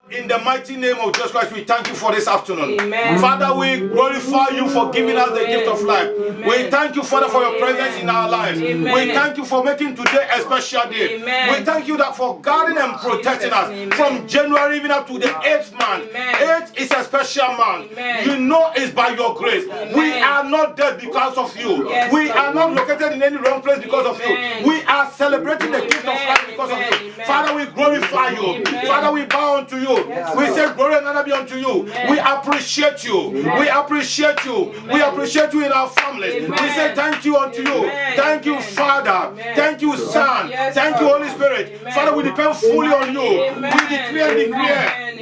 In the mighty name of Jesus Christ, we thank you for this afternoon. Amen. Father, we glorify you for giving us the gift of life. Amen. We thank you, Father, for your presence in our lives. Amen. We thank you for making today a special day. Amen. We thank you that for guarding and protecting us Amen. from January even up to the 8th month. Amen. 8th is a special month. Amen. You know it's by your grace. Amen. We are not dead because of you. Yes, we Lord. are not located in any wrong place because of Amen. you. We are celebrating the gift of Amen. life because of you. Amen. Father, we glorify you. Amen. Father, we bow unto you. Yes, We Lord. say glory and honor be unto you. Amen. We appreciate you. Amen. We appreciate you. Amen. We appreciate you in our families. Amen. We say thank you unto you. Amen. Thank you, Amen. Father. Amen. Thank you, Son. Yes, Thank you, Lord. Holy Spirit. Amen. Father, we depend fully on you. Amen. We declare and declare. Amen.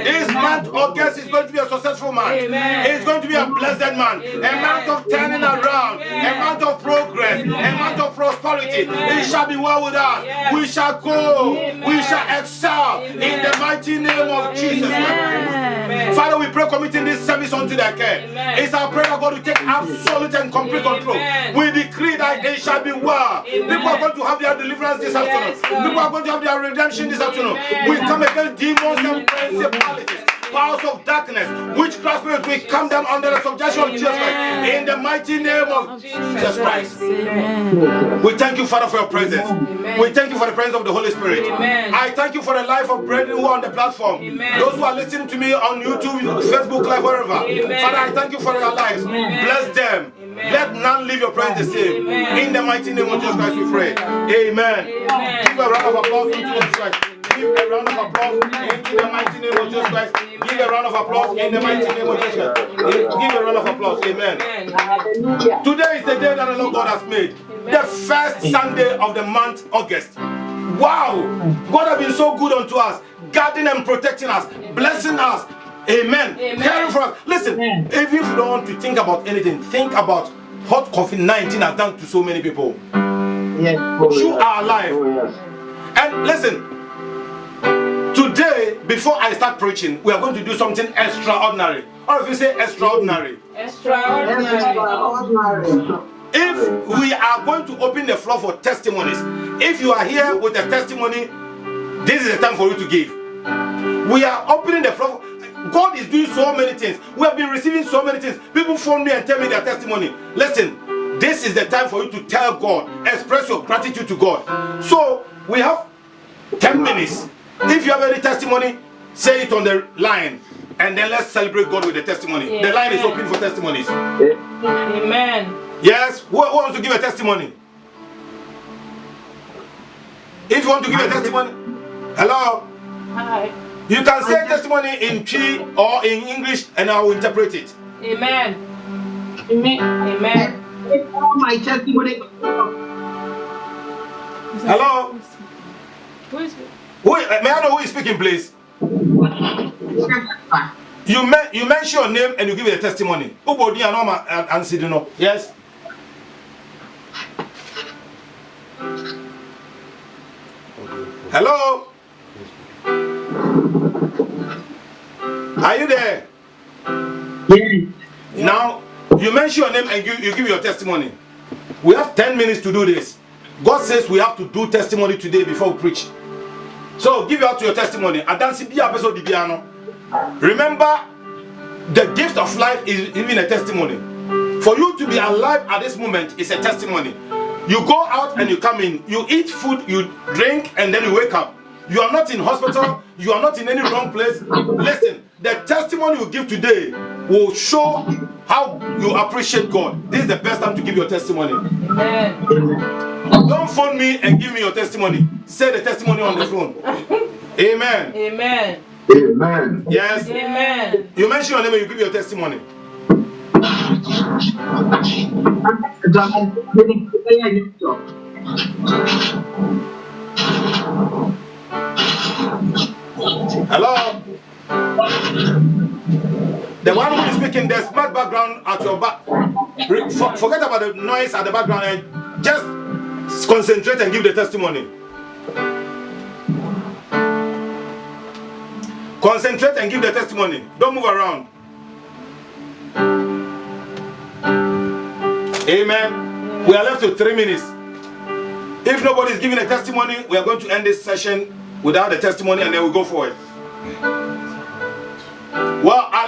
This month, August, is going to be a successful month. Amen. It's going to be a blessed month. A Amen. month of turning around. Amen. A month of progress. A Amen. month of prosperity. Amen. It shall be well with us. Yes. We shall go. Amen. We shall excel Amen. in the mighty name of Jesus. Amen. Father, we pray committing this service unto thy care. Amen. It's our prayer that God will take absolute and complete control. Amen. We decree that it shall be well. Amen. People are going to have their deliverance this Yes, afternoon. Lord. People are going to have their redemption this afternoon. Amen. We come against demons and principalities, powers of darkness, witchcraft spirits. We come down under the subjection of Jesus Christ. Amen. In the mighty name of Jesus Christ. Amen. We thank you, Father, for your presence. Amen. We thank you for the presence of the Holy Spirit. Amen. I thank you for the life of brethren who are on the platform. Amen. Those who are listening to me on YouTube, Facebook Live, wherever. Amen. Father, I thank you for their lives. Amen. Bless them. Amen. Let none leave your presence the same. Amen. In the mighty name of Jesus Christ, we pray. Amen. Amen. Give a round of applause to Jesus Christ. Give a round of applause in the mighty name of Jesus Christ. Give a round of applause in the mighty name of Jesus Christ. Give a round of applause. Amen. Amen. Today is the day that the Lord God has made. The first Sunday of the month, August. Wow! God has been so good unto us, guarding and protecting us, blessing us. Amen. Amen. Caring for us. Listen, even if you don't want to think about anything, think about what COVID-19 has done to so many people. Yes. You are alive. Oh, yes. And listen, today, before I start preaching, we are going to do something extraordinary. Or if you say extraordinary. Extraordinary. If we are going to open the floor for testimonies, if you are here with a testimony, this is the time for you to give. We are opening the floor. God is doing so many things. We have been receiving so many things. People phone me and tell me their testimony. Listen, this is the time for you to tell God, express your gratitude to God. So we have 10 minutes. If you have any testimony, say it on the line, and then let's celebrate God with the testimony. Amen. The line is open for testimonies. Amen. Yes, who wants to give a testimony? If you want to give a testimony, hello. Hi. You can say testimony in Twi or in English, and I will interpret it. Amen. Amen. My testimony. Hello. Who is it? May I know who is speaking, please? You mention your name and you give it a testimony. Yes. Hello. Are you there? Yes. Now you mention your name and you give your testimony. We have 10 minutes to do this. God says we have to do testimony today before we preach. So give out your testimony. Remember, the gift of life is even a testimony. For you to be alive at this moment is a testimony. You go out and you come in. You eat food, you drink, and then you wake up. You are not in hospital. You are not in any wrong place. Listen, the testimony you give today will show how you appreciate God. This is the best time to give your testimony. Amen. Don't phone me and give me your testimony. Say the testimony on the phone. Amen. Amen. Amen. Yes. Amen. You mention your name and you give your testimony. Hello? The one who is speaking, there's smart background at your back. Forget about the noise at the background and just concentrate and give the testimony. Concentrate and give the testimony. Don't move around. Amen. We are left with 3 minutes. If nobody is giving a testimony, we are going to end this session without a testimony and then we'll go forward.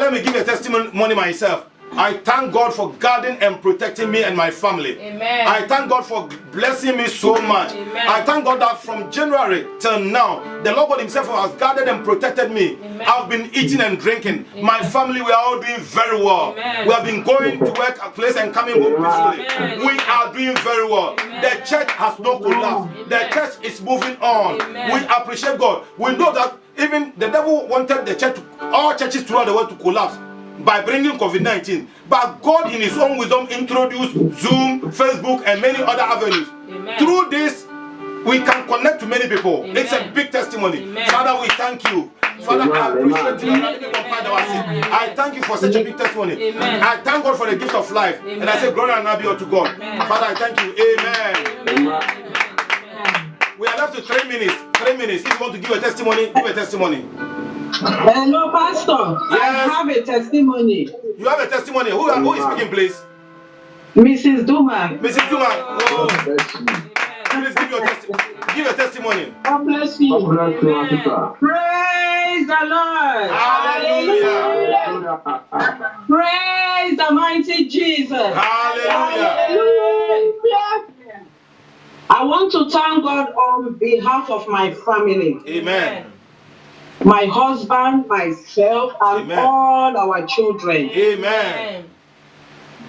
let me give a testimony myself. I thank God for guarding and protecting me and my family. Amen. I thank God for blessing me so much. Amen. I thank God that from January till now, the Lord God Himself has guarded and protected me. Amen. I've been eating and drinking. Amen. My family, we are all doing very well. Amen. We have been going to work a place and coming home peacefully. Amen. We are doing very well. Amen. The church has not collapsed. Amen. The church is moving on. Amen. We appreciate God. We know that even the devil wanted the church, all churches throughout the world to collapse by bringing COVID-19. But God in His own wisdom introduced Zoom, Facebook, and many other avenues. Amen. Through this, we can connect to many people. Amen. It's a big testimony. Amen. Father, we thank you. Father, I appreciate you. I thank you for such a big testimony. Amen. I thank God for the gift of life. Amen. And I say, glory and honor be unto God. Amen. Father, I thank you. Amen. Amen. We are left to 3 minutes. 3 minutes. If you want to give a testimony, give a testimony. Hello, Pastor. Yes. I have a testimony. You have a testimony. Who is speaking, please? Mrs. Duma. Mrs. Duma. Oh, Bless you. please give your testimony. Give a testimony. God bless you. God bless you, my sister. Praise the Lord. Hallelujah. Praise the mighty Jesus. Hallelujah. I want to thank God on behalf of my family, Amen. my husband, myself, and Amen. all our children. Amen.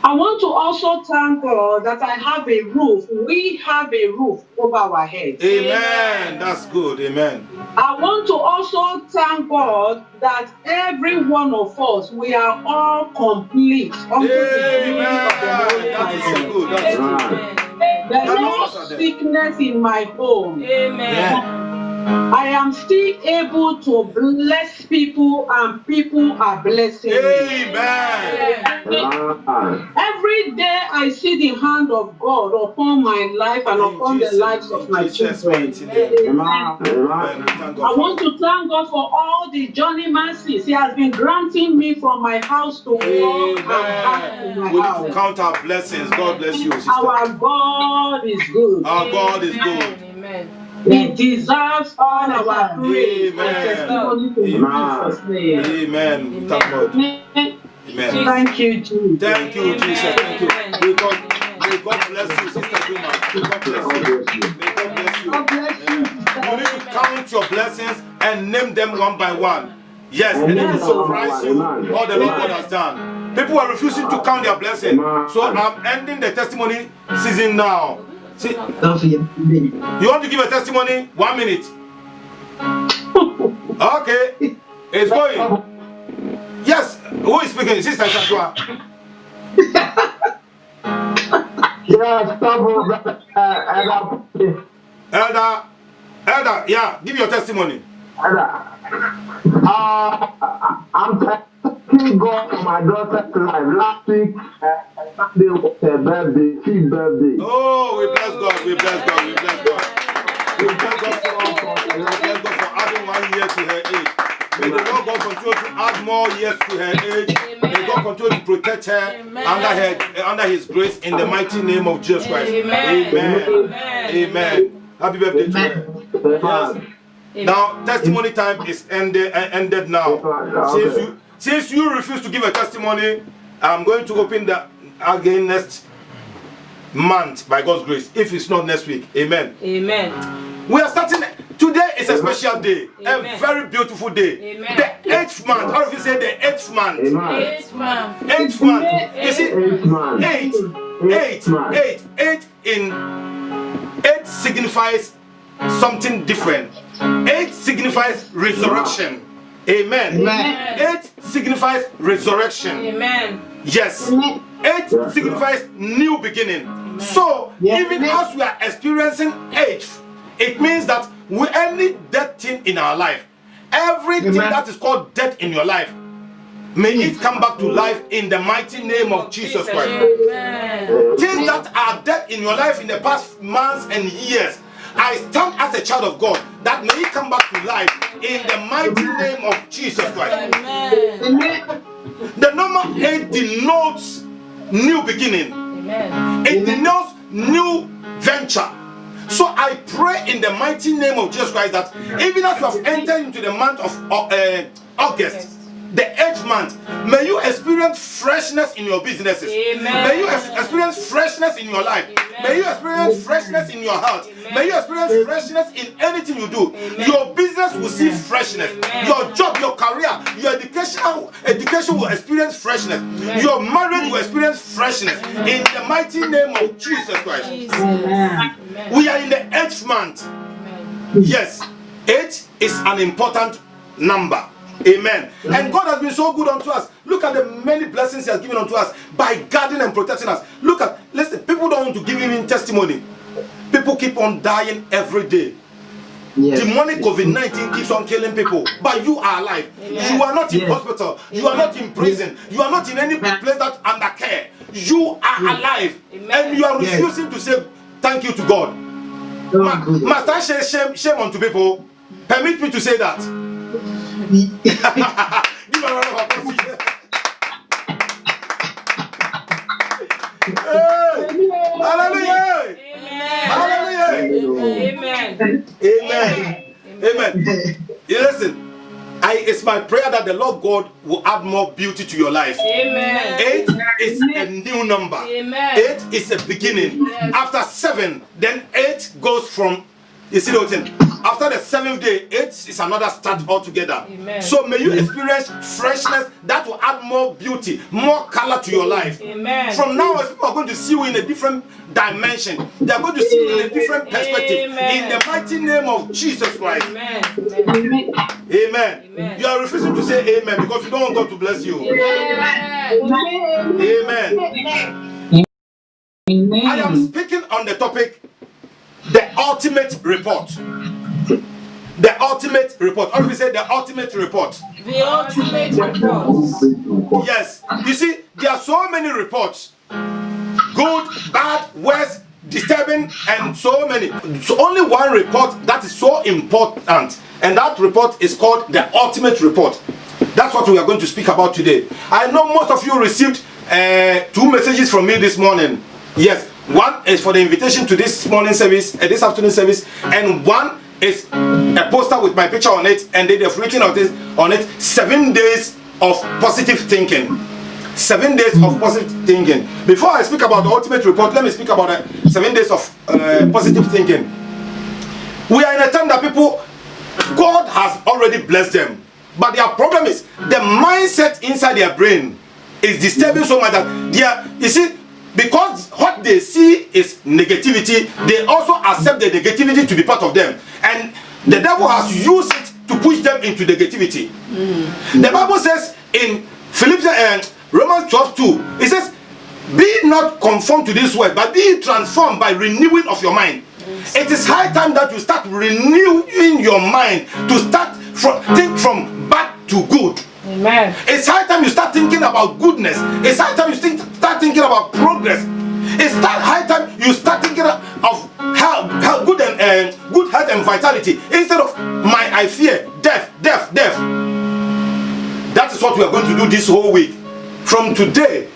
I want to also thank God that I have a roof. We have a roof over our heads. Amen. That's good. Amen. I want to also thank God that every one of us, we are all complete unto the giving of the Holy That is so Bible. good. That's good. There's None of no us are there. sickness in my home. Amen. I am still able to bless people and people are blessing me. Amen. Every day I see the hand of God upon my life and upon the lives of my children. Amen. I want to thank God for all the journey mercies He has been granting me from my house to work and back to Amen. my We need to house. count our blessings. God bless you, sister. Our God is good. Our God is good. Amen. He deserves all our praise and Amen. testimony to Jesus' name. Amen. Thank God. Amen. Amen. Thank you, Jesus. Thank you, Jesus. Thank you. May God bless you, Sister Duma. May God bless you. May God bless you. God bless you, Yeah. You need to count your blessings and name them one by one. Yes, and it will surprise you all the Lord God has done. People are refusing to count their blessings. So I'm ending the testimony season now. See, you want to give a testimony? 1 minute. Okay. It's going. Yes. Who is speaking? Sister Shakwa. Yes, Elder, yeah, give your testimony. I'm thanking God for my daughter's life. Last week, Sunday was her birthday, 5th birthday. Oh, we bless God, we bless God, we bless God. We bless God for adding 1 year to her age. May the Lord God continue to add more years to her age. May God continue to protect her under His grace in the mighty name of Jesus Christ. Amen. Amen. Happy birthday to her. Yes. Now, testimony time is ended now. Since you refuse to give a testimony, I'm going to open that again next month by God's grace. If it's not next week, amen. Amen. We are starting. Today is a special day, Amen. a very beautiful day. Amen. The 8th month. How do you say the 8th month? Yes, ma'am. 8th month. You see, 8 signifies something different. 8 signifies resurrection. Amen. Amen. 8 signifies resurrection. Amen. Yes. 8 signifies new beginning. So, even as we are experiencing age, it means that any dead thing in our life, everything that is called death in your life, may it come back to life in the mighty name of Jesus Christ. Amen. Things that are dead in your life in the past months and years, I stand as a child of God that may it come back to life in the mighty name of Jesus Christ. Amen. The number 8 denotes new beginning. Amen. It denotes new venture. So I pray in the mighty name of Jesus Christ that even as you have entered into the month of August, the 8th month, may you experience freshness in your businesses. Amen. May you experience freshness in your life. Amen. May you experience freshness in your health. Amen. May you experience freshness in anything you do. Amen. Your business will see freshness. Amen. Your job, your career, your education will experience freshness. Amen. Your marriage will experience freshness. In the mighty name of Jesus Christ. Jesus. Amen. Amen. We are in the 8th month. Amen. Yes, 8 is an important number. Amen. And God has been so good unto us. Look at the many blessings He has given unto us by guarding and protecting us. Listen, people don't want to give Him testimony. People keep on dying every day. Yes. Demonic COVID-19 keeps on killing people, but you are alive. Amen. You are not in Yes. hospital. You are not in prison. You are not in any place that's under care. You are alive, Amen. and you are Yes. refusing to say thank you to God. Must I say shame unto people? Permit me to say that. Give a round of applause. Hey! Hallelujah! Hallelujah! Amen. Amen. Amen. You listen. It's my prayer that the Lord God will add more beauty to your life. Amen. 8 is a new number. Amen. 8 is a beginning. Yes. After 7, then 8 goes from. You see the thing? After the 7th day, 8 is another start altogether. Amen. So may you experience freshness that will add more beauty, more color to your life. Amen. From now on, people are going to see you in a different dimension. They are going to see you in a different perspective. Amen. In the mighty name of Jesus Christ. Amen. Amen. Amen. You are refusing to say amen because you don't want God to bless you. Amen. I am speaking on the topic, the ultimate report. The ultimate report. Or we say the ultimate report. The ultimate report. Yes. You see, there are so many reports. Good, bad, worse, disturbing, and so many. So only one report that is so important. And that report is called the ultimate report. That's what we are going to speak about today. I know most of you received 2 messages from me this morning. Yes. One is for the invitation to this morning service, this afternoon service, and one is a poster with my picture on it, and they have written on it 7 days of positive thinking. 7 days of positive thinking. Before I speak about the ultimate report, let me speak about the 7 days of positive thinking. We are in a time that God has already blessed them, but their problem is the mindset inside their brain is disturbing so much that you see, because what they see is negativity, they also accept the negativity to be part of them, and the devil has used it to push them into negativity. The Bible says in Philippians Romans 12:2, it says, "Be not conformed to this world, but be transformed by renewing of your mind." It is high time that you start renewing your mind to think from bad to good. Amen. It's high time you start thinking about goodness. It's high time you start thinking about progress. It's high time you start thinking of how good and good health and vitality instead of I fear death. That is what we are going to do this whole week. From today,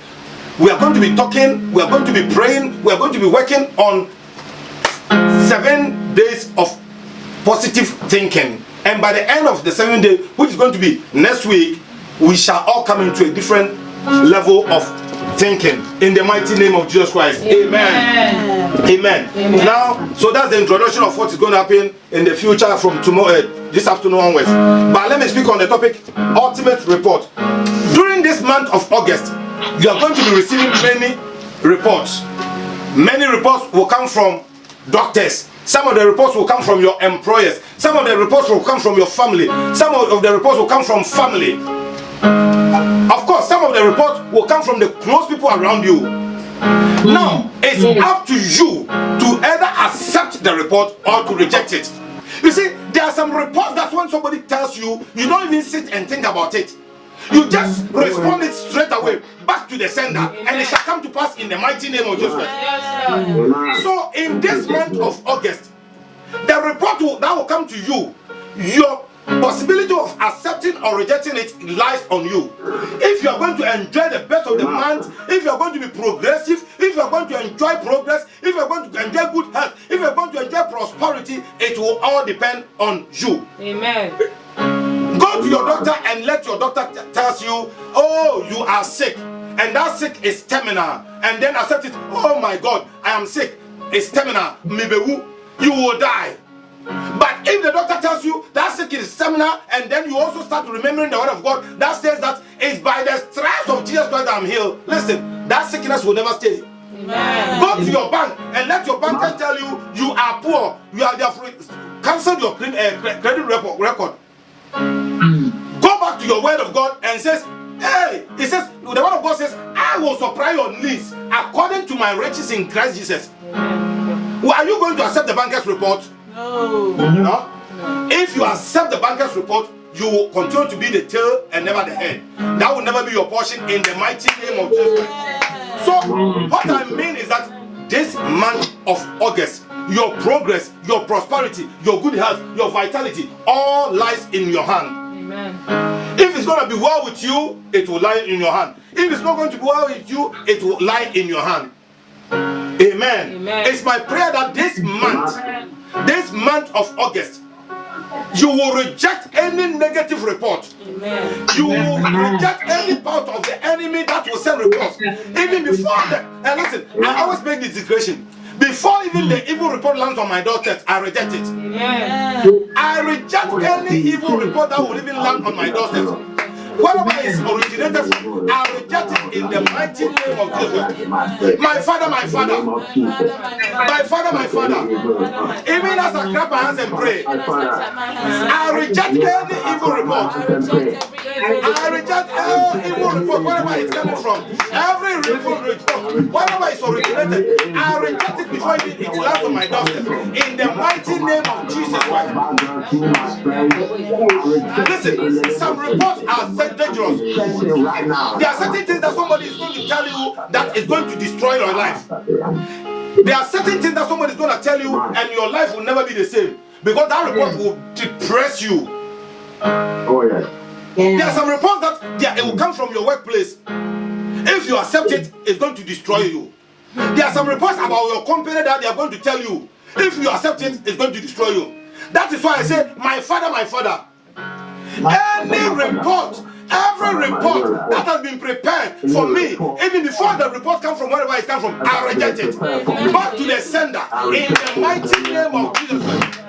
we are going to be talking. We are going to be praying. We are going to be working on 7 days of positive thinking. And by the end of the 7th day, which is going to be next week, we shall all come into a different level of thinking in the mighty name of Jesus Christ. Amen. Amen. Amen. Now, so that's the introduction of what is going to happen in the future from tomorrow, this afternoon onwards. But let me speak on the topic, ultimate report. During this month of August, you are going to be receiving many reports. Many reports will come from doctors. Some of the reports will come from your employers. Some of the reports will come from your family. Some of the reports will come from family. Of course, some of the reports will come from the close people around you. Now, it's up to you to either accept the report or to reject it. You see, there are some reports that when somebody tells you, you don't even sit and think about it. You just respond it straight away back to the sender, and it shall come to pass in the mighty name of Jesus Christ. Yes, So in this month of August, the report that will come to you, your possibility of accepting or rejecting it lies on you. If you are going to enjoy the best of the month, if you are going to be progressive, if you are going to enjoy progress, if you are going to enjoy good health, if you are going to enjoy prosperity, it will all depend on you. Amen. Go to your doctor and let your doctor tell tells you, oh, you are sick, and that sick is terminal, and then accept it, oh my God, I am sick, it's terminal, mibewu, you will die. But if the doctor tells you that sick is terminal, and then you also start remembering the word of God that says that it's by the stripes of Jesus Christ that I'm healed, listen, that sickness will never stay. Amen. Go to your bank and let your bankers tell you you are poor, you are therefore cancel your credit record. Go back to your word of God and says, hey, it says, the word of God says, I will supply your needs according to my riches in Christ Jesus. Well, are you going to accept the banker's report? No. If you accept the banker's report, you will continue to be the tail and never the head. That will never be your portion in the mighty name of Jesus Christ. So, what I mean is that this month of August, your progress, your prosperity, your good health, your vitality, all lies in your hand. Amen. If it's going to be well with you, it will lie in your hand. If it's not going to be well with you, it will lie in your hand. Amen. Amen. It's my prayer that this month of August, you will reject any negative report. Amen. You will reject any part of the enemy that will send reports. Even before that, and listen, I always make this declaration. Before even the evil report lands on my doorstep, I reject it. Amen. I reject any evil report that will even land on my doorstep. Whatever is originated from, I reject it in the mighty name of Jesus. My Father, my Father. My Father, my Father. Even as I clap my hands and pray, I reject any evil report. I reject every evil report, wherever it's coming from. Every evil report, whatever is originated, I reject it before it lands on my doorstep. In the mighty name of Jesus Christ. Listen, some reports are said dangerous. There are certain things that somebody is going to tell you that is going to destroy your life. There are certain things that somebody is going to tell you and your life will never be the same. Because that report will depress you. Oh, yes. There are some reports that it will come from your workplace. If you accept it, it's going to destroy you. There are some reports about your company that they are going to tell you. If you accept it, it's going to destroy you. That is why I say, my Father, my Father. Any report, every report that has been prepared for me, even before the report comes from wherever it comes from, I reject it. Back to the sender in the mighty name of Jesus Christ.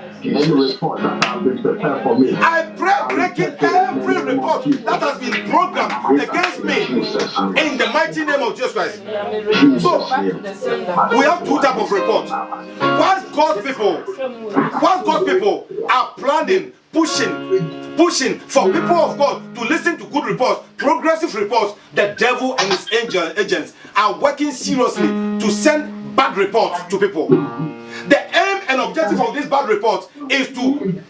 I pray breaking every report that has been programmed against me in the mighty name of Jesus Christ. So we have two types of reports. Once God's people are planning, pushing for people of God to listen to good reports, progressive reports, the devil and his agents are working seriously to send bad reports to people. The aim and objective of this bad report is to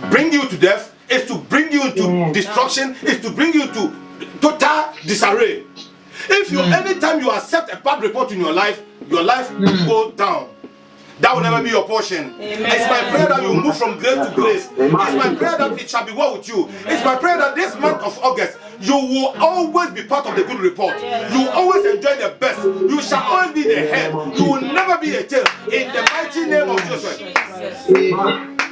bring you to death, is to bring you into destruction, is to bring you to total disarray. If you anytime you accept a bad report in your life will go down. That will never be your portion. Amen. It's my prayer that you move from grace to grace. It's my prayer that it shall be well with you. It's my prayer that this month of August, you will always be part of the good report. You will always enjoy the best. You shall always be the head. You will never be a tail. In the mighty name of Jesus.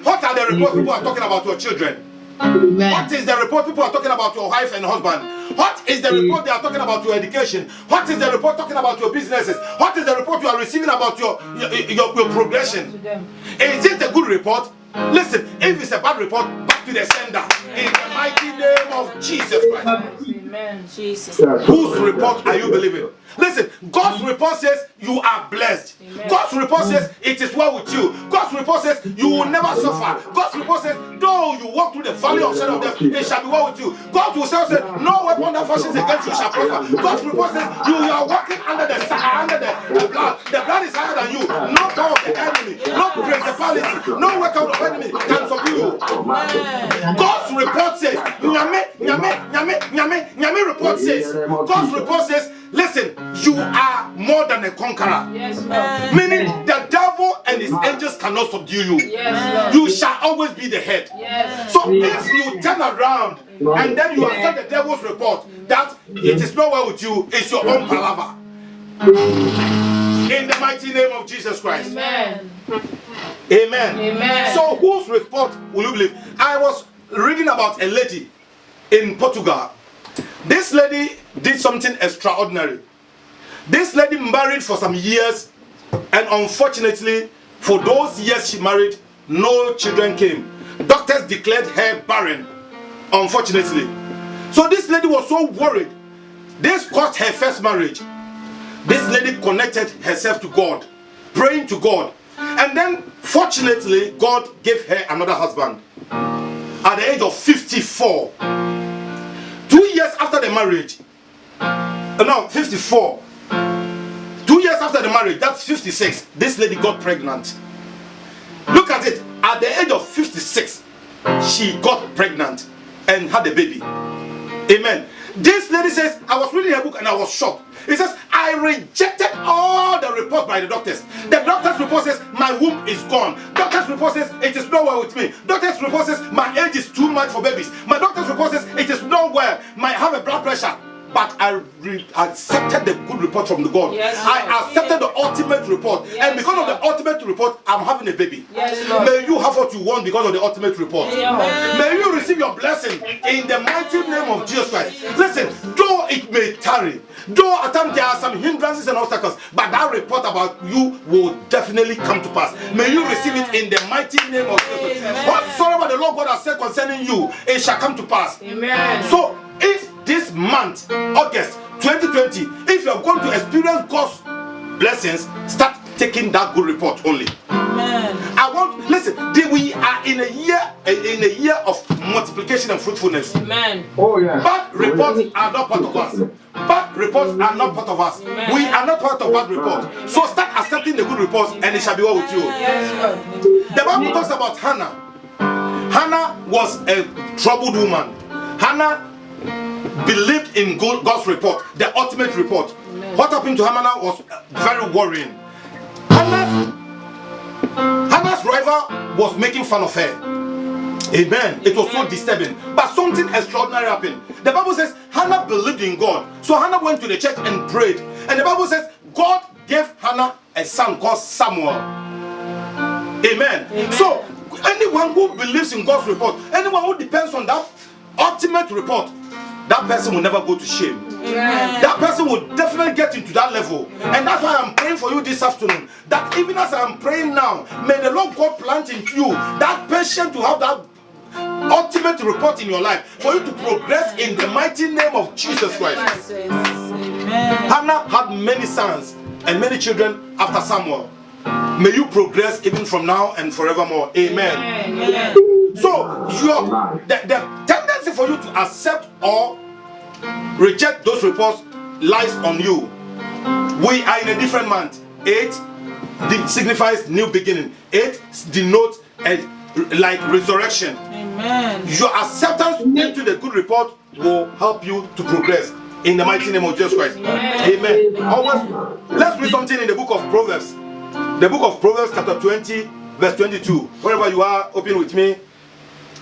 What are the reports people are talking about your children? What is the report people are talking about your wife and husband? What is the report they are talking about your education? What is the report talking about your businesses? What is the report you are receiving about your progression? Is it a good report? Listen, if it's a bad report, back to the sender. In the mighty name of Jesus Christ. Amen. Jesus. Whose report are you believing? Listen, God's report says you are blessed. Amen. God's report says it is well with you. God's report says you will never suffer. God's report says though you walk through the valley of shadow of death, it shall be well with you. God will say no weapon that fashions against you shall prosper. God's report says you are walking under the blood. The blood is higher than you. No power of the enemy, no principality, no workout of enemy can subdue you. God's report says, Nyame report says, God's report says, listen, you are more than a conqueror. Yes, meaning the devil and his angels cannot subdue you. Yes, you shall always be the head. Yes. So if you turn around and then you accept the devil's report that it is not well with you, it's your own palaver. In the mighty name of Jesus Christ. Amen. Amen. Amen. So whose report will you believe? I was reading about a lady in Portugal This lady did something extraordinary. This lady married for some years, and unfortunately, for those years she married, no children came. Doctors declared her barren, unfortunately. So this lady was so worried. This caused her first marriage. This lady connected herself to God, praying to God. And then, fortunately, God gave her another husband at the age of 54. 2 years after the marriage, 54. 2 years after the marriage, that's 56, this lady got pregnant. Look at it. At the age of 56, she got pregnant and had a baby. Amen. This lady says, I was reading her book and I was shocked. It says, I rejected all the reports by the doctors. The doctor's report says, my womb is gone. Doctor's report says, it is nowhere with me. Doctor's report says, my age is too much for babies. My doctor's report says, it is nowhere. I have a blood pressure. But I accepted the good report from the God. Yes, I accepted the ultimate report. Yes, and because of the ultimate report, I'm having a baby. Yes, Lord. May you have what you want because of the ultimate report. Amen. May you receive your blessing in the mighty name of Jesus Christ. Listen, though it may tarry, though at times there are some hindrances and obstacles, but that report about you will definitely come to pass. May you receive it in the mighty name of Jesus Christ. Whatsoever the Lord God has said concerning you, it shall come to pass. Amen. So, if this month, August 2020, if you are going to experience God's blessings, start taking that good report only. Amen. We are in a year of multiplication and fruitfulness. Amen. Oh, yeah. Bad reports are not part of us. Bad reports are not part of us. Amen. We are not part of bad reports. So start accepting the good reports and it shall be well with you. Yes, Lord. The Bible talks about Hannah. Hannah was a troubled woman. Hannah believed in God's report, the ultimate report. Amen. What happened to Hannah was very worrying. Hannah's rival was making fun of her. Amen. It was so disturbing. But something extraordinary happened. The Bible says Hannah believed in God. So Hannah went to the church and prayed. And the Bible says God gave Hannah a son called Samuel. Amen. Amen. So anyone who believes in God's report, anyone who depends on that ultimate report, that person will never go to shame. Amen. That person will definitely get into that level. And that's why I'm praying for you this afternoon. That even as I'm praying now, may the Lord God plant into you that patience to have that ultimate report in your life, for you to progress in the mighty name of Jesus Christ. Amen. Hannah had many sons and many children after Samuel. May you progress even from now and forevermore. Amen. Amen. So the tendency for you to accept or reject those reports lies on you. We are in a different month. 8 signifies new beginning. 8 denotes like resurrection. Amen. Your acceptance into the good report will help you to progress in the mighty name of Jesus Christ. Amen. Always, let's read something in the book of Proverbs. The book of Proverbs chapter 20 verse 22. Wherever you are, open with me.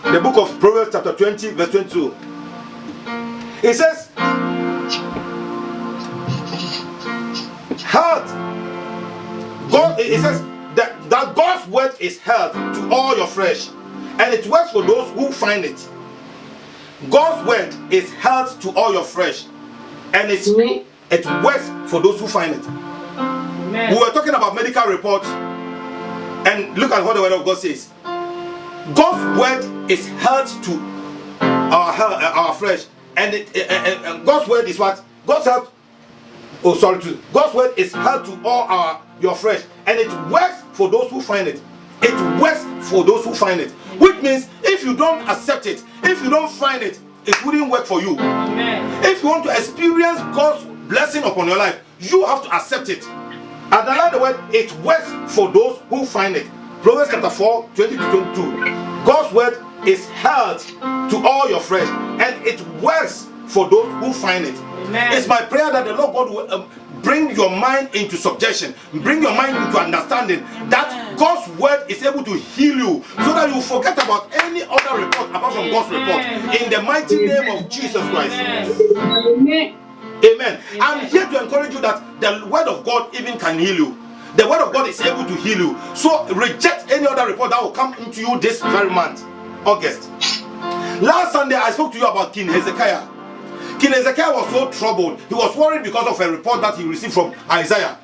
The book of Proverbs chapter 20 verse 22. It says, health. God, it says that God's word is health to all your flesh, and it works for those who find it. God's word is health to all your flesh, and it works for those who find it. Amen. We were talking about medical reports, and look at what the word of God says. God's word is health to our flesh, and God's word is what? God's health. Oh, sorry. God's word is health to all your flesh, and it works for those who find it. It works for those who find it. Which means if you don't accept it, if you don't find it, it wouldn't work for you. Amen. If you want to experience God's blessing upon your life, you have to accept it. And another word, it works for those who find it. Proverbs chapter 4, 20 to 22. God's word is health to all your flesh, and it works for those who find it. Amen. It's my prayer that the Lord God will bring your mind into subjection, bring your mind into understanding that God's word is able to heal you, so that you forget about any other report apart from God's report. In the mighty name of Jesus Christ. Amen. Amen. I'm here to encourage you that the word of God even can heal you. The word of God is able to heal you. So reject any other report that will come into you this very month, August. Last Sunday I spoke to you about King Hezekiah. King Ezekiel was so troubled. He was worried because of a report that he received from Isaiah.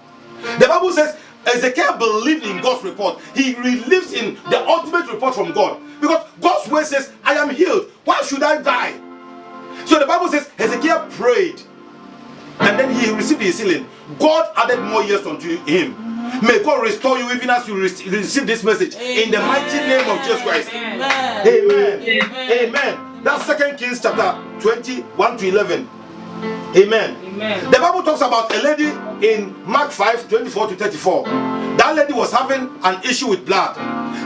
The Bible says Ezekiel believed in God's report. He believes in the ultimate report from God. Because God's word says, I am healed. Why should I die? So the Bible says Ezekiel prayed. And then he received his healing. God added more years unto him. May God restore you even as you receive this message. Amen. In the mighty name of Jesus Christ. Amen. Amen. Amen. Amen. That's 2 Kings chapter 21 to 11. Amen. Amen. The Bible talks about a lady in Mark 5, 24 to 34. That lady was having an issue with blood.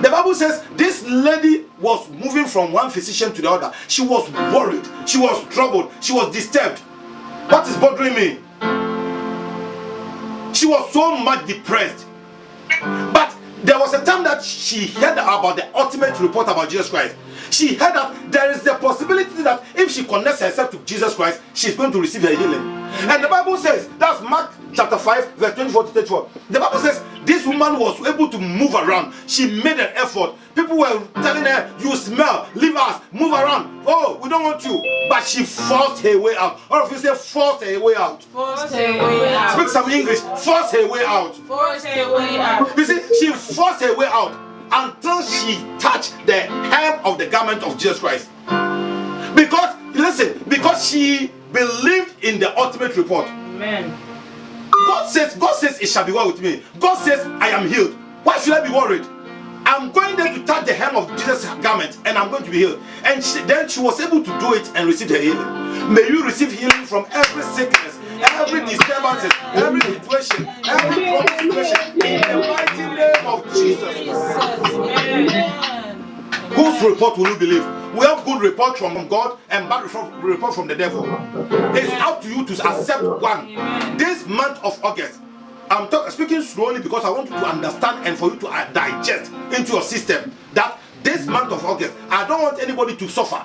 The Bible says this lady was moving from one physician to the other. She was worried. She was troubled. She was disturbed. What is bothering me? She was so much depressed. But there was a time that she heard about the ultimate report about Jesus Christ. She heard that there is the possibility that if she connects herself to Jesus Christ, she's going to receive her healing. And the Bible says, that's Mark chapter 5, verse 24 to 34. The Bible says this woman was able to move around. She made an effort. People were telling her, you smell, leave us, move around. Oh, we don't want you. But she forced her way out. All of you say, forced her way out. Forced her way out. Speak some English. Forced her way out. Forced her way out. You see, she forced her way out until she touched the hem of the garment of Jesus Christ. Because, listen, because she believed in the ultimate report. Amen. God says it shall be well with me. God says I am healed. Why should I be worried? I'm going there to touch the hem of Jesus' garment and I'm going to be healed. And then she was able to do it and receive her healing. May you receive healing from every sickness, every disturbance, every situation, every problem situation in the mighty name of Jesus. Whose report will you believe? We have good report from God and bad report from the devil. It's up to you to accept one. This month of August, I'm speaking slowly because I want you to understand and for you to digest into your system that this month of August, I don't want anybody to suffer.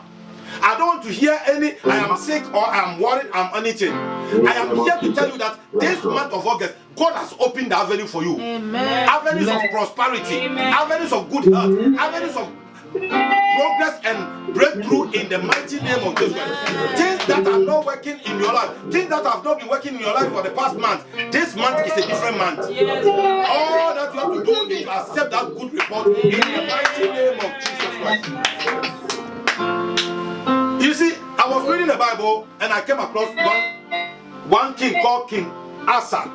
I don't want to hear any, I am sick or I am worried, I'm anything. I am here to tell you that this month of August, God has opened the avenue for you. Amen. Avenues of prosperity, avenues of good health, avenues of progress and breakthrough in the mighty name of Jesus Christ. Things that are not working in your life, things that have not been working in your life for the past month, this month is a different month. All that you have to do is to accept that good report in the mighty name of Jesus Christ. You see, I was reading the Bible and I came across one king called King Asa.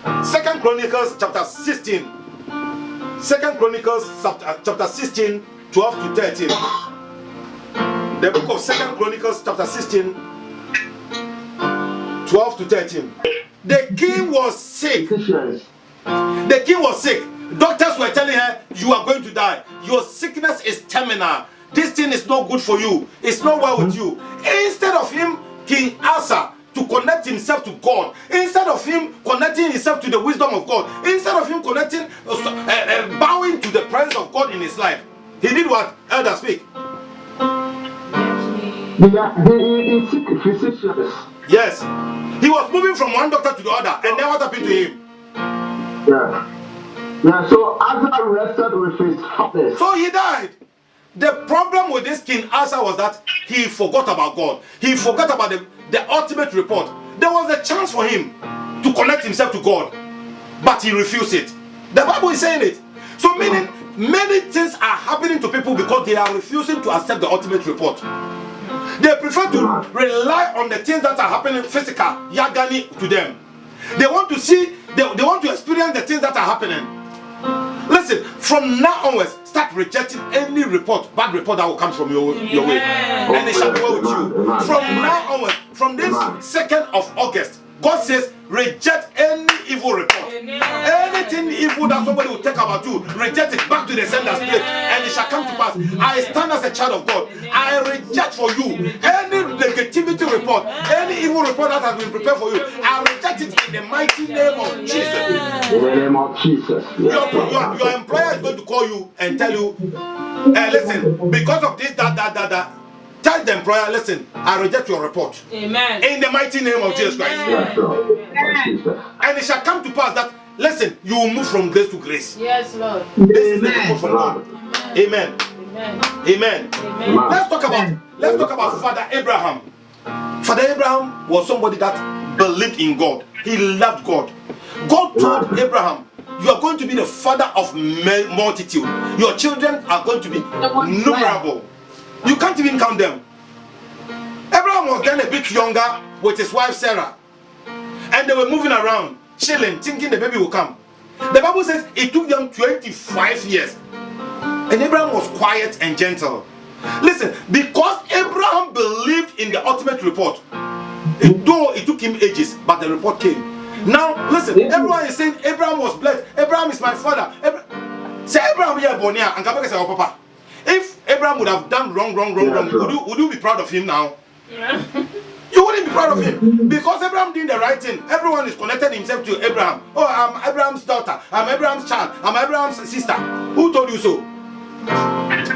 2 Chronicles chapter 16. 2 Chronicles chapter 16, 12 to 13. The book of 2 Chronicles chapter 16, 12 to 13. The king was sick. The king was sick. Doctors were telling her, you are going to die. Your sickness is terminal. This thing is not good for you. It's not well with you. Instead of him, King Asa, to connect himself to God, instead of him connecting himself to the wisdom of God, instead of him connecting, bowing to the presence of God in his life, he did what? Elder, speak. The sick physicians. Yes. He was moving from one doctor to the other, and then what happened to him? Yeah, so Asa rested with his fathers. So he died. The problem with this King Asa was that he forgot about God. He forgot about the ultimate report. There was a chance for him to connect himself to God, but he refused it. The Bible is saying it. So meaning many things are happening to people because they are refusing to accept the ultimate report. They prefer to rely on the things that are happening physical, yagani to them. They want to see, they want to experience the things that are happening. Listen, from now onwards, start rejecting any report, bad report that will come from your way. And it shall be well with you. From now onwards, from this 2nd of August, God says, reject any evil report. Anything evil that somebody will take about you, reject it back to the sender's place, and it shall come to pass. I stand as a child of God. I reject for you any negativity report, any evil report that has been prepared for you. I reject it in the mighty name of Jesus. In the name of Jesus. Your employer is going to call you and tell you, listen, because of this, that. Tell the employer, listen, I reject your report. Amen. In the mighty name of Jesus Christ. Yes, Lord. And it shall come to pass that, listen, you will move from grace to grace. Yes, Lord. This is the report from God. Amen. Amen. Amen. Amen. Let's talk about Father Abraham. Father Abraham was somebody that believed in God. He loved God. God told Abraham, you are going to be the father of multitude. Your children are going to be innumerable. You can't even count them. Abraham was then a bit younger with his wife Sarah. And they were moving around, chilling, thinking the baby will come. The Bible says it took them 25 years. And Abraham was quiet and gentle. Listen, because Abraham believed in the ultimate report, though it took him ages, but the report came. Now, listen, everyone is saying Abraham was blessed. Abraham is my father. Say Abraham here, Bonia, and Kabaka say, oh, Papa. If Abraham would have done wrong, would you be proud of him now? Yeah. You wouldn't be proud of him. Because Abraham did the right thing. Everyone is connected himself to Abraham. Oh, I'm Abraham's daughter. I'm Abraham's child. I'm Abraham's sister. Who told you so?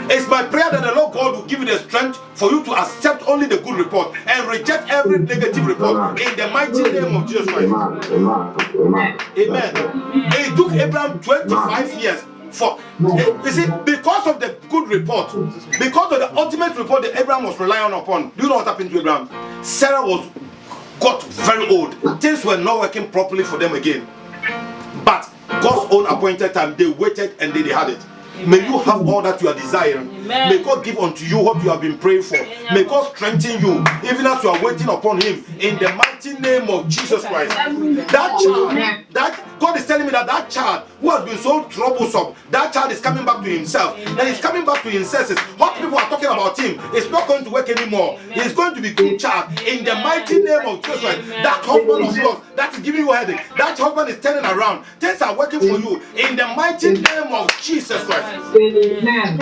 It's my prayer that the Lord God will give you the strength for you to accept only the good report and reject every negative report in the mighty name of Jesus Christ. Amen. It took Abraham 25 years for, you see, because of the good report, because of the ultimate report that Abraham was relying upon. Do you know what happened to Abraham? Sarah got very old. Things were not working properly for them again. But God's own appointed time, they waited and they had it. Amen. May you have all that you are desiring. Amen. May God give unto you what you have been praying for. Amen. May God strengthen you even as you are waiting upon Him in the mighty name of Jesus Christ. That child, that God is telling me that child who has been so troublesome, that child is coming back to himself. Amen. And he's coming back to his senses. What people are talking about him, it's not going to work anymore. Amen. He's going to be good child in the mighty name of Jesus Christ. That husband of yours that is giving you a headache, that husband is turning around. Things are working for you in the mighty name of Jesus Christ. Amen.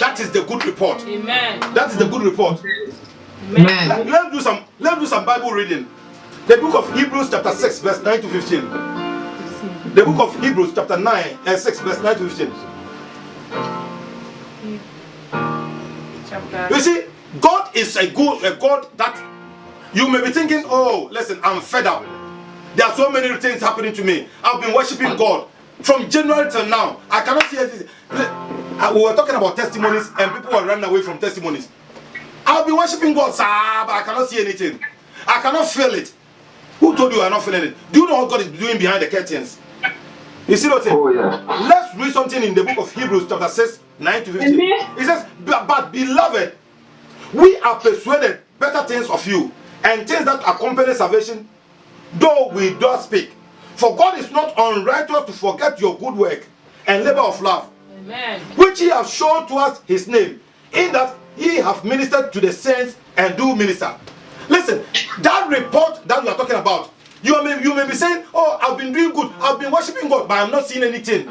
That is the good report. Amen. That is the good report. Amen. Let's do some Bible reading. The book of Hebrews chapter 6 verse 9 to 15. The book of Hebrews chapter 6 verse 9 to 15. You see, God is a God that you may be thinking, oh, listen, I'm fed up. There are so many things happening to me. I've been worshiping God from January till now. I cannot see anything. We were talking about testimonies and people were running away from testimonies. I've been worshiping God, sir, but I cannot see anything. I cannot feel it. Who told you I'm not feeling it? Do you know what God is doing behind the curtains? You see what I'm saying? Oh, yeah. Let's read something in the book of Hebrews chapter 6, 9 to 15. It says, but beloved, we are persuaded better things of you, and things that accompany salvation, though we do speak. For God is not unrighteous to forget your good work and labor of love, Amen, which He has shown to us His name, in that He have ministered to the saints and do minister. Listen, that report that we are talking about, you may be saying, oh, I've been doing good, I've been worshiping God, but I'm not seeing anything.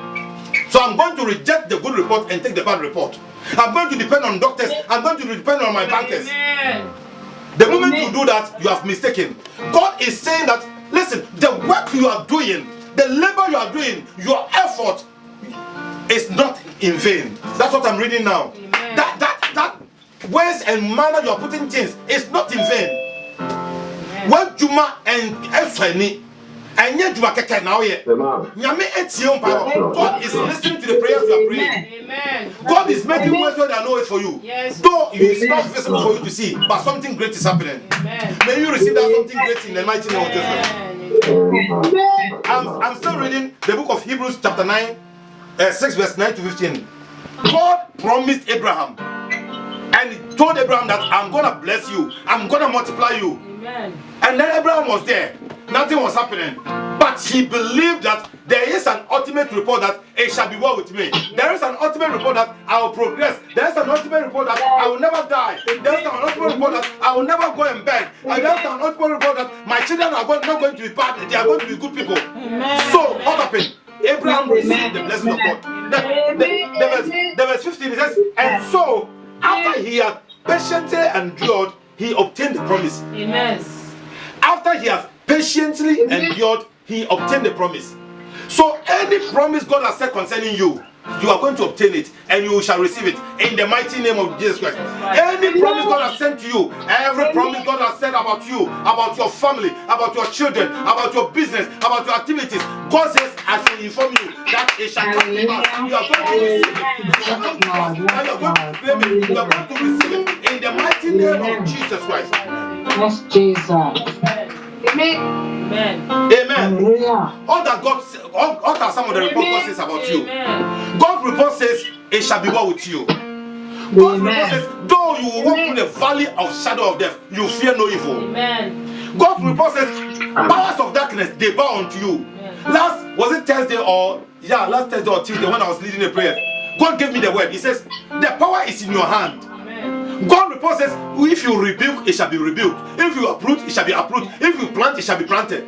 So I'm going to reject the good report and take the bad report. I'm going to depend on doctors, I'm going to depend on my bankers. Amen. The moment you do that, you have mistaken. God is saying that, listen, the work you are doing, the labor you are doing, your effort is not in vain. That's what I'm reading now. Amen. That ways and manner you are putting things is not in vain. When Juma and Efeni and yet Juma Keke now yet, God is listening to the prayers you are praying. Amen. God is making ways where there are no ways for you. Yes. Though it's not visible for you to see, but something great is happening. Amen. May you receive that something great in the mighty name of Jesus. I'm still reading the book of Hebrews chapter 6 verse 9 to 15. God promised Abraham and He told Abraham that I'm going to bless you, I'm going to multiply you. Amen. And then Abraham was there, nothing was happening, but he believed that there is an ultimate report that it shall be well with me. There is an ultimate report that I will progress. There is an ultimate report that I will never die. There is an ultimate report that I will never go and beg. And there is an ultimate report that my children are not going to be bad, they are going to be good people. Amen. So what happened? Abraham received the blessing of God. The verse 15 it says, and so after he had patiently endured, he obtained the promise. Amen. After he has patiently endured, he obtained the promise. So any promise God has said concerning you, you are going to obtain it and you shall receive it in the mighty name of Jesus Christ. Any promise God has sent to you, every promise God has said about you, about your family, about your children, about your business, about your activities, God says, I shall inform you that it shall come to pass. You are going to receive it. It shall come to pass. And you are going to claim it. You are going to receive it in the mighty name of Jesus Christ. Yes, Jesus. Amen. Amen. Amen. Hallelujah. All that some of the report God says about you. Amen. God's report says it shall be well with you. God's report says, though you will walk through the valley of shadow of death, you fear no evil. Amen. God's report says, powers of darkness, they bow unto you. Amen. Last Thursday or Tuesday when I was leading a prayer, God gave me the word. He says, the power is in your hand. Amen. God report says, if you rebuke, it shall be rebuked. If you uproot, it shall be uprooted. If you plant, it shall be planted.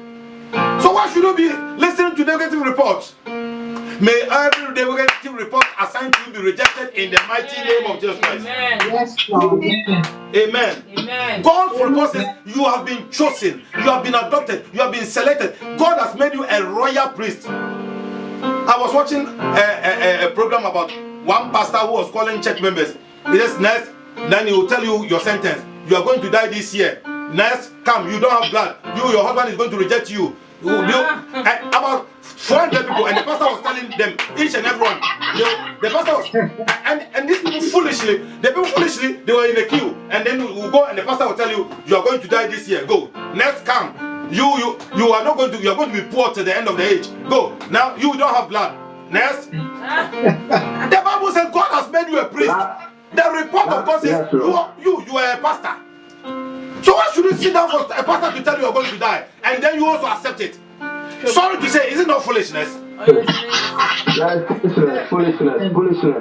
So why should you be listening to negative reports? May every negative report assigned to you be rejected in the mighty name of Jesus Christ. Amen. Yes, Lord. Amen. Amen. God's report says you have been chosen, you have been adopted, you have been selected. God has made you a royal priest. I was watching a program about one pastor who was calling church members. He says, next, then he will tell you your sentence. You are going to die this year. Next, come, you don't have blood. Your husband is going to reject you. About 400 people, and the pastor was telling them, each and every one. The pastor was, and these people foolishly, they were in the queue, and then we'll go, and the pastor will tell you, you are going to die this year. Go. Next, come. You are not going to. You are going to be poor to the end of the age. Go. Now you don't have blood. Next. The Bible says God has made you a priest. The report of God says you are a pastor. So why should you sit down for a pastor to tell you are going to die, and then you also accept it? Sorry to say, is it not foolishness? Foolishness.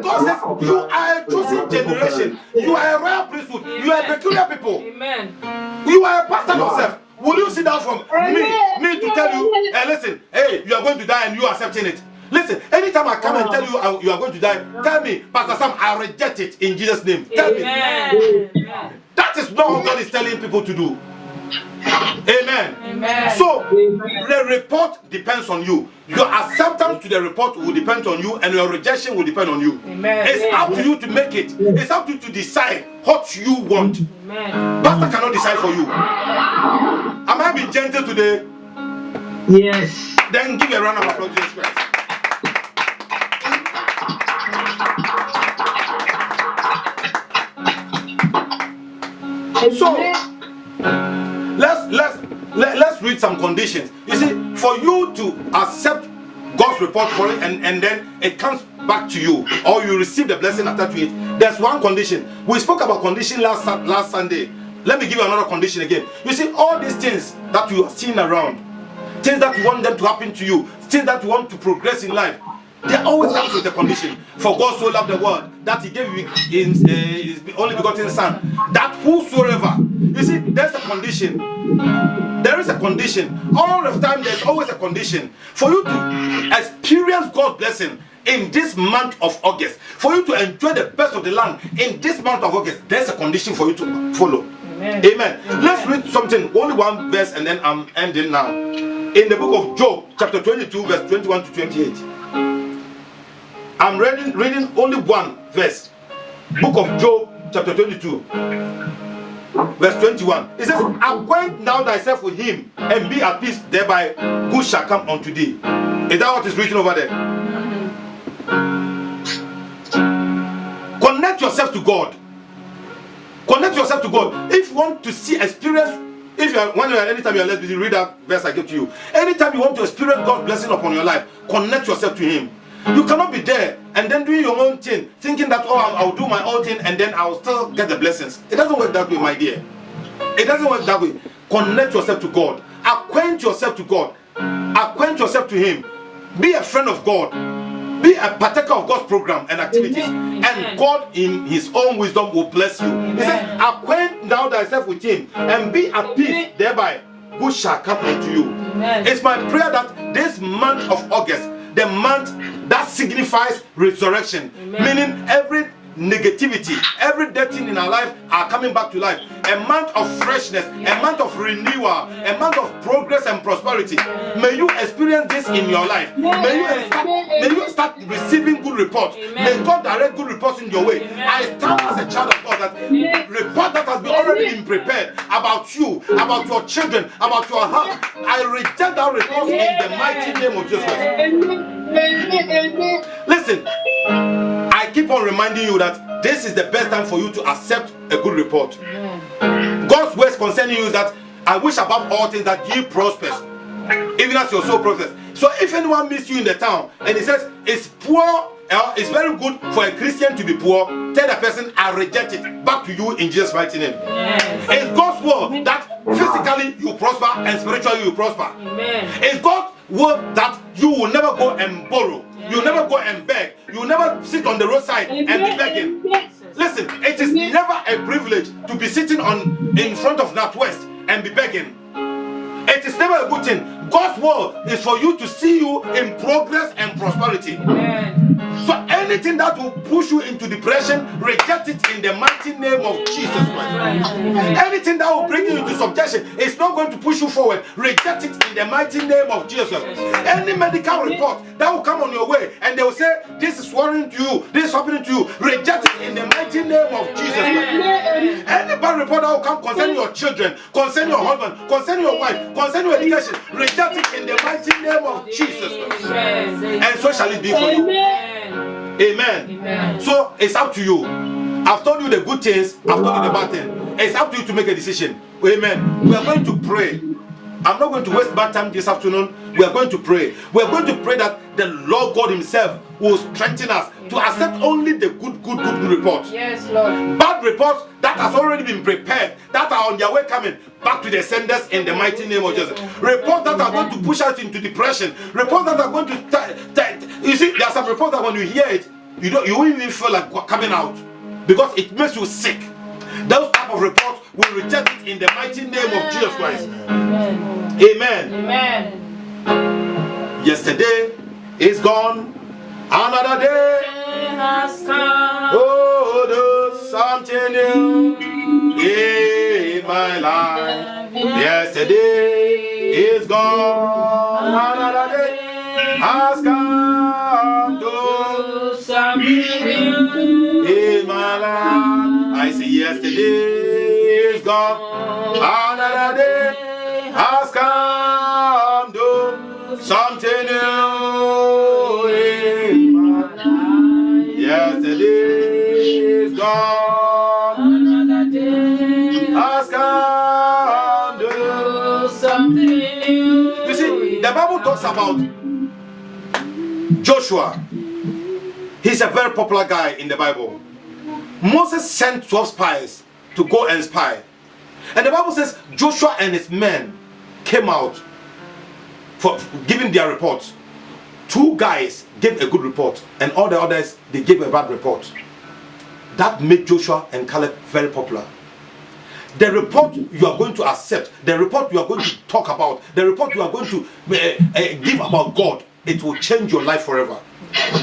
God says you are a chosen generation. You are a royal priesthood. You are a peculiar people. Amen. You are a pastor yourself. Will you sit down from me to tell you, hey, listen, hey, you are going to die and you are accepting it? Listen, anytime I come and tell you you are going to die, tell me, Pastor Sam, I reject it in Jesus' name. Tell me. That is not what God is telling people to do. Amen. Amen. So the report depends on you. Your acceptance to the report will depend on you, and your rejection will depend on you. Amen. It's up to you to make it. It's up to you to decide what you want. Amen. Pastor cannot decide for you. Am I being gentle today? Yes. Then give a round of applause to Jesus Christ. So let's read some conditions. You see, for you to accept God's report for it and then it comes back to you, or you receive the blessing attached to it, there's one condition. We spoke about condition last Sunday. Let me give you another condition again. You see, all these things that you are seeing around, things that you want them to happen to you, things that you want to progress in life, they always comes with a condition. For God so loved the world that He gave His only begotten Son, that whosoever. You see, there's a condition. There is a condition. All the time, there's always a condition. For you to experience God's blessing in this month of August, for you to enjoy the best of the land in this month of August, there's a condition for you to follow. Amen. Amen. Let's read something, only one verse, and then I'm ending now. In the book of Job, chapter 22, verse 21 to 28. I'm reading only one verse. Book of Job, chapter 22, verse 21. It says, acquaint thou thyself with him, and be at peace, thereby good shall come unto thee. Is that what is written over there? Connect yourself to God. Connect yourself to God. If you want to see, experience, anytime you are less busy, read that verse I give to you. Anytime you want to experience God's blessing upon your life, connect yourself to Him. You cannot be there and then doing your own thing, thinking that, oh, I'll do my own thing and then I'll still get the blessings. It doesn't work that way, my dear. It doesn't work that way. Connect yourself to God. Acquaint yourself to God. Acquaint yourself to Him. Be a friend of God. Be a partaker of God's program and activities. Amen. And God in His own wisdom will bless you. Amen. He says, acquaint thou thyself with Him and be at peace, thereby good shall come unto you. Amen. It's my prayer that this month of August, the month that signifies resurrection, meaning every negativity, every dead thing in our life are coming back to life. A month of freshness, a month of renewal, a month of progress and prosperity. May you experience this in your life. May you start receiving good reports. May God direct good reports in your way. I stand as a child of God that report that has already been prepared about you, about your children, about your health. I reject that report in the mighty name of Jesus Christ. Listen, I keep on reminding you that this is the best time for you to accept a good report. God's words concerning you is that I wish above all things that ye prosper, even as your soul prospers. So if anyone meets you in the town and he says it's poor, it's very good for a Christian to be poor, tell the person I reject it back to you in Jesus' mighty name. Yes. It's God's will that physically you prosper and spiritually you prosper. Amen. It's God's will that you will never go and borrow. You will never go and beg. You will never sit on the roadside and be begging. Listen, it is never a privilege to be sitting in front of NatWest and be begging. It is never a good thing. God's will is for you to see you in progress and prosperity. Amen. So anything that will push you into depression, reject it in the mighty name of Jesus Christ. Anything that will bring you into subjection is not going to push you forward. Reject it in the mighty name of Jesus. Any medical report that will come on your way and they will say this is worrying to you, this is happening to you, reject it in the mighty name of Jesus Christ. Any bad report that will come concerning your children, concerning your husband, concerning your wife, concerning your education, reject it in the mighty name of Jesus Christ. And so shall it be for you. Amen. Amen. So it's up to you. I've told you the good things, I've told you the bad things. It's up to you to make a decision. Amen. We are going to pray. I'm not going to waste bad time this afternoon. We are going to pray. We are going to pray that the Lord God Himself will strengthen us to accept only the good reports. Yes, Lord. Bad reports that has already been prepared, that are on their way coming back to the senders in the mighty name of Jesus. Reports that are going to push us into depression. Reports that are going to you see, there are some reports that when you hear it, you won't even feel like coming out because it makes you sick. Those type of reports will reject it in the mighty name of Jesus Christ. Amen. Amen. Amen. Yesterday is gone, another day Has come. oh, do something new in my life. Yesterday is gone, another day has come to Something new. in my life. I say yesterday is gone, another day has come to something new in my life. Yesterday is gone, Another day has come to. something new. You see, the Bible talks about Joshua. He's a very popular guy in the Bible. Moses sent 12 spies to go and spy. And the Bible says Joshua and his men came out for giving their reports. 2 guys gave a good report and all the others, they gave a bad report. That made Joshua and Caleb very popular. The report you are going to accept, the report you are going to talk about, the report you are going to give about God, it will change your life forever.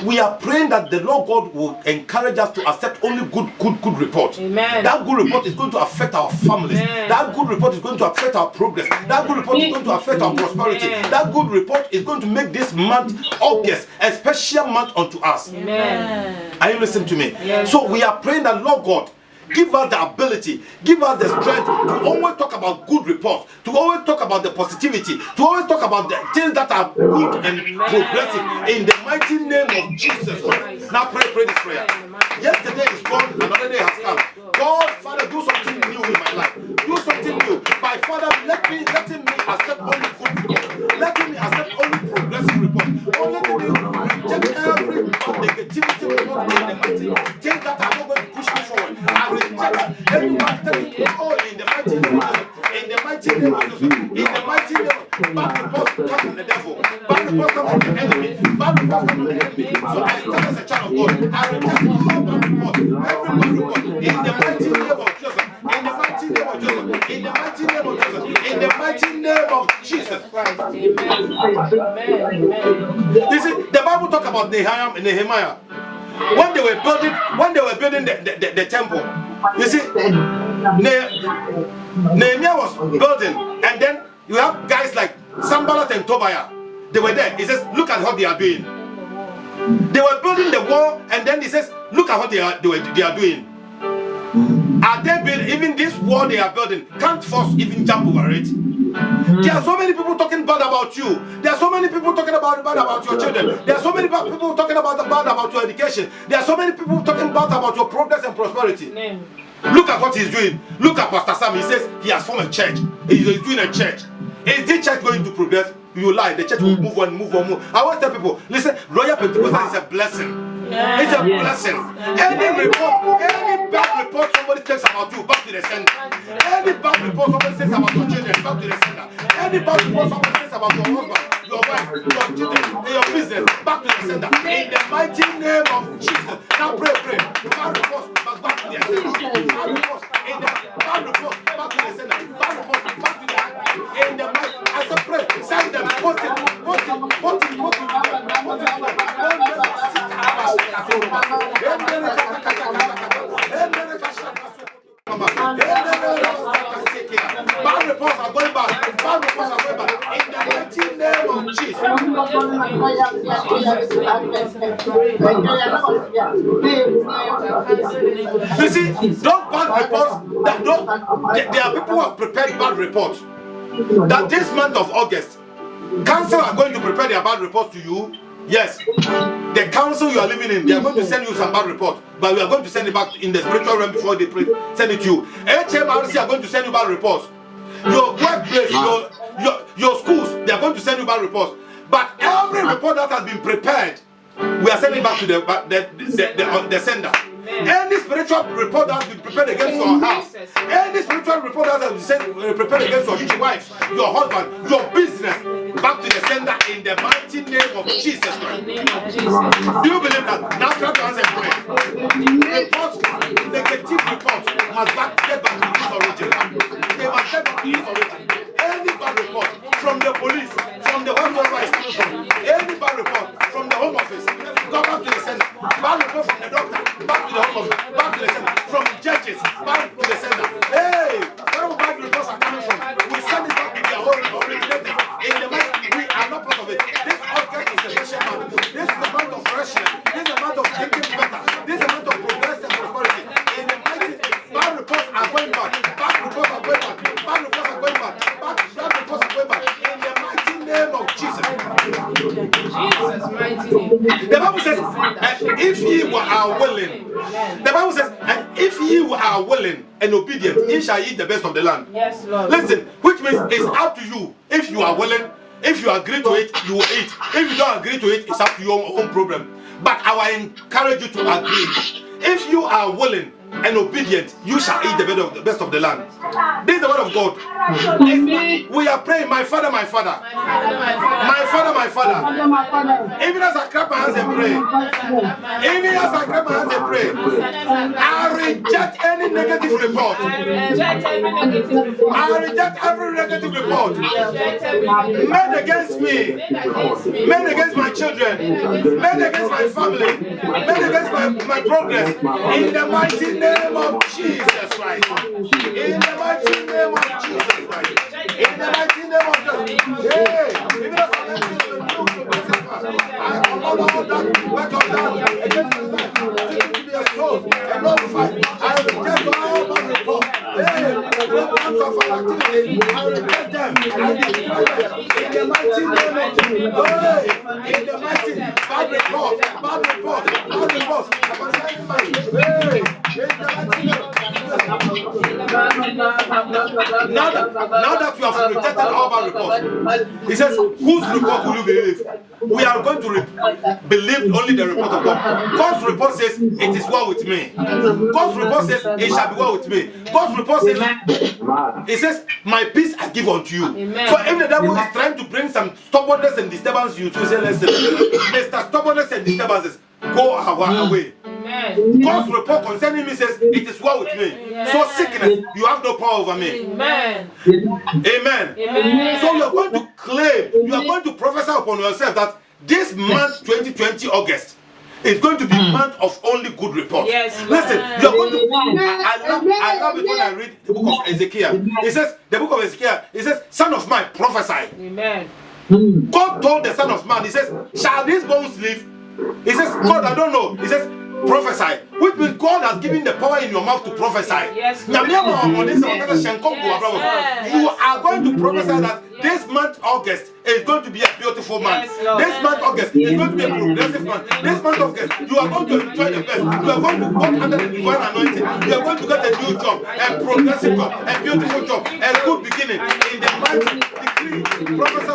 We are praying that the Lord God will encourage us to accept only good reports. Amen. That good report is going to affect our families. Amen. That good report is going to affect our progress. That good report is going to affect our prosperity. Amen. That good report is going to make this month, August, a special month unto us. Amen. Are you listening to me? Yes. So we are praying that Lord God, give us the ability, give us the strength to always talk about good reports, to always talk about the positivity, to always talk about the things that are good and progressive in the mighty name of Jesus Christ. Now pray this prayer. Yesterday is gone, another day has come. God, Father, do something new in my life. Do something new. My Father, let me accept only good reports. Let me accept only progressive reports. Only to reject every negativity report in the mighty name. Things that are not going to push me forward. I reject everyone telling me, oh, in the mighty name of Jesus. In the mighty name of Jesus. In the mighty name of bad reports come from the devil. Bad reports come from the enemy. Bad reports come from the enemy. So I stand as a child of God. I reject all bad reports. Every bad report. In the mighty name of Jesus. In the mighty name of Jesus. In the mighty name of Jesus. In the mighty name of Jesus. Christ. Amen. Amen. You see, the Bible talk about Nehemiah. When they were building the temple, you see, Nehemiah was building, and then you have guys like Sanballat and Tobiah. They were there. He says, look at what they are doing. They were building the wall, and then he says, look at what they are doing. Are they building, even this wall they are building, can't force even jump over it? There are so many people talking bad about you. There are so many people talking bad about your children. There are so many people talking bad about your education. There are so many people talking bad about your progress and prosperity. Look at what he's doing. Look at Pastor Sam. He says he has formed a church. He's doing a church. Is this church going to progress? You lie. The church will move on. I always tell people, listen, Royal Pentecostal is a blessing. It's a blessing. Any bad report somebody takes about you, back to the sender. Any bad report somebody says about your children, back to the sender. Any bad report somebody says about your husband, your wife, your children, your business, back to the sender. In the mighty name of Jesus. Now pray. Bad reports, back to the sender. Bad reports, bad reports, back to the sender. Bad reports, back to the sender. In the mighty, as I pray, send them, post it. Bad reports are going back. In the mighty name of Jesus. You see, those bad reports, there are people who have prepared bad reports. That this month of August, council are going to prepare their bad reports to you. Yes, the council you are living in, they are going to send you some bad reports, but we are going to send it back in the spiritual realm before they send it to you. HMRC are going to send you bad reports. Your workplace, your schools, they are going to send you bad reports. But every report that has been prepared, we are sending back to the sender. Any spiritual report that has been prepared against your house, any spiritual report that has been prepared against your wife, your husband, your business, back to the sender in the mighty name of Jesus Christ. Do you believe that? Now clap your hands and pray. Reports, negative reports must get back to its origin. They must get back to its origin. Any bad report from the police, from the home office, any bad report from the home office, go back to the center. Bad report from the doctor, back to the home office, back to the center. From judges, back to the center. Hey, where bad reports are coming from? We send it back to their originator. In the mind, we are not part of it. This August is a special month. This is a month of freshness. This is a month of thinking better. This is a month of progress and prosperity. In the mighty, bad reports are going back. Bad reports are going back. Bad reports are going back. Bad reports are going back. In the mighty name of Jesus. Jesus' mighty name. The Bible says, if ye are willing, the Bible says, if ye are willing and obedient, ye shall eat the best of the land. Yes, Lord. Listen, which means it's up to you. If you are willing, if you agree to it, you will eat. If you don't agree to it, it's up to your own problem. But I will encourage you to agree. If you are willing and obedient, you shall eat the best of the land. This is the word of God. We are praying, my Father, my Father. My Father, my Father. Even as I clap my hands and pray, even as I clap my hands and pray, I reject any negative report. I reject every negative report made against me, made against my children, made against my family, made against my progress. In the mighty name of Jesus Christ. In the mighty name of Jesus Christ. In the mighty name of Jesus. Hey, even as I command all that work of that against my life to be exposed and nullified. I reject all my report. Hey, programs of activity, I reject them. I destroy them. In the mighty name of Jesus. Hey, in the mighty bad report, bad report, bad report. Hey, now that you have rejected all bad reports, he says, whose report will you believe? We are going to believe only the report of God. God's report says, it is well with me. God's report says, it shall be well with me. God's report says, it says, my peace I give unto you. Amen. So if the devil is trying to bring some stubbornness and disturbance, you to say, listen, Mr. Stubbornness and disturbances, go away. Amen. God's report concerning me says, it is well with me. Amen. So sickness, you have no power over me. Amen. Amen. Amen. So you are going to claim, you are going to prophesy upon yourself that this month, 2020 August, is going to be a month of only good reports. Yes. Listen, you are going to. I love it when I read the book of Ezekiel. It says, the book of Ezekiel, it says, son of man, prophesy. Amen. God told the son of man, he says, shall these bones live? He says, God, I don't know. He says, prophesy. Which means God has given the power in your mouth to prophesy. Yes. You are going to prophesy that this month August is going to be a beautiful month. Yes, Lord. This month August is going to be a progressive month. This month August, you are going to enjoy the best. You are going to walk under the divine anointing. You are going to get a new job, a progressive job, a beautiful job, a good beginning. In the mighty decree, prophesy